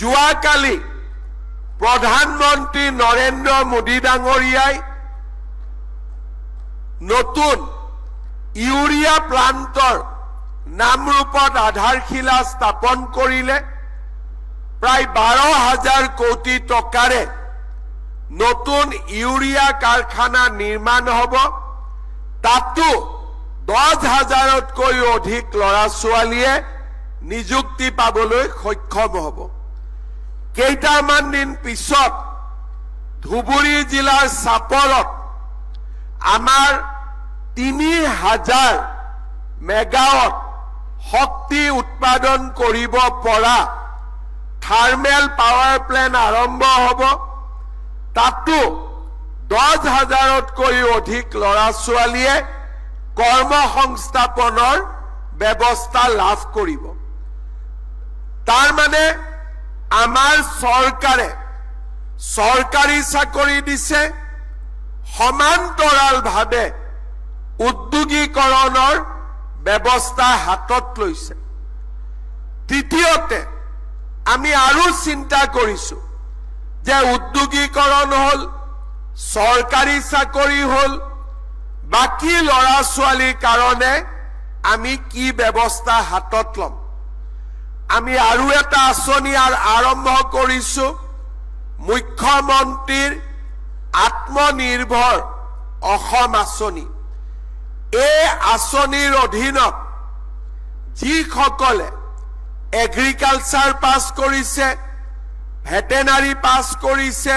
যোৱাকালি প্ৰধানমন্ত্ৰী নৰেন্দ্ৰ মোদী ডাঙৰীয়াই নতুন ইউৰিয়া প্লান্টৰ নামৰূপত আধাৰশিলা স্থাপন কৰিলে। প্ৰায় 12,000 কোটি টকাৰে নতুন ইউৰিয়া কাৰখানা নিৰ্মাণ হ'ব। তাতো 10,000তকৈ অধিক ল'ৰা ছোৱালীয়ে নিযুক্তি পাবলৈ সক্ষম হ'ব। কেইটামান দিন পিছত ধুবুৰী জিলাৰ চাপৰত আমাৰ 3,000 মেগাৱাট শক্তি উৎপাদন কৰিব পৰা থাৰ্মেল পাৱাৰ প্লেণ্ট আৰম্ভ হ'ব। তাতো 10,000তকৈ অধিক ল'ৰা ছোৱালীয়ে কৰ্মসংস্থাপনৰ ব্যৱস্থা লাভ কৰিব। তাৰ মানে আমাৰ চৰকাৰে চৰকাৰী চাকৰি দিছে, সমান্তৰালভাৱে উদ্যোগীকৰণৰ ব্যৱস্থা হাতত লৈছে। তৃতীয়তে আমি আৰু চিন্তা কৰিছো যে উদ্যোগীকৰণ হ'ল, চৰকাৰী চাকৰি হ'ল, বাকী ল'ৰা ছোৱালীৰ কাৰণে আমি কি ব্যৱস্থা হাতত ল'ম। আমি আৰু এটা আঁচনি আৰম্ভ কৰিছো, মুখ্যমন্ত্ৰীৰ আত্মনিৰ্ভৰ অসম আঁচনি। এই আঁচনিৰ অধীনত যিসকলে এগ্ৰিকালচাৰ পাছ কৰিছে, ভেটেনাৰী পাছ কৰিছে,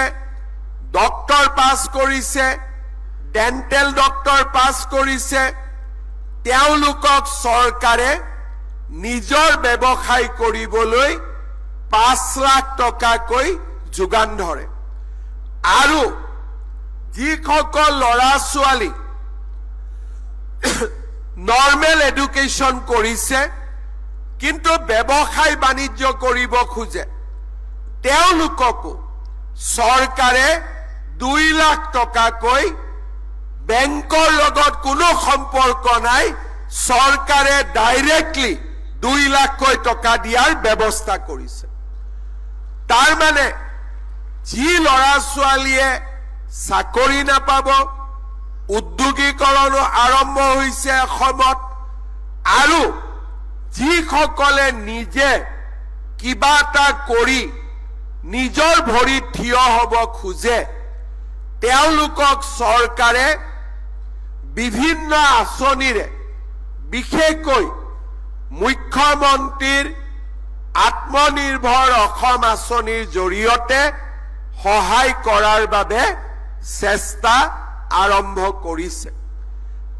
ডক্টৰ পাছ কৰিছে, ডেণ্টেল ডক্টৰ পাছ কৰিছে, তেওঁলোকক চৰকাৰে নিজৰ ব্যৱসায় কৰিবলৈ 5 লাখ টকাকৈ যোগান ধৰে। আৰু যিসকল ল'ৰা ছোৱালী নৰ্মেল এডুকেশ্যন কৰিছে কিন্তু ব্যৱসায় বাণিজ্য কৰিব খোজে, তেওঁলোককো চৰকাৰে 2 লাখ টকাকৈ, বেংকৰ লগত কোনো সম্পৰ্ক নাই, চৰকাৰে ডাইৰেক্টলি 2 লাখকৈ টকা দিয়াৰ ব্যৱস্থা কৰিছে। তাৰ মানে যি ল'ৰা ছোৱালীয়ে চাকৰি নাপাব, উদ্যোগীকৰণ আৰম্ভ হৈছে অসমত, আৰু যিসকলে নিজে কিবা এটা কৰি নিজৰ ভৰিত থিয় হ'ব খোজে, তেওঁলোকক চৰকাৰে বিভিন্ন আঁচনিৰে, বিশেষকৈ মুখ্যমন্ত্ৰীৰ আত্মনিৰ্ভৰ অসম আঁচনিৰ জৰিয়তে সহায় কৰাৰ বাবে চেষ্টা আৰম্ভ কৰিছে।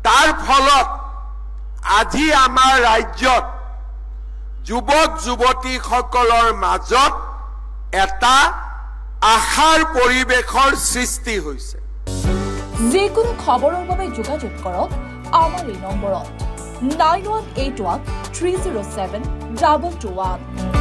তাৰ ফলত আজি আমাৰ ৰাজ্যত যুৱক যুৱতীসকলৰ মাজত এটা আশাৰ পৰিৱেশৰ সৃষ্টি হৈছে। যিকোনো খবৰৰ বাবে যোগাযোগ কৰক আমাৰ এই নম্বৰত 9181 307 221।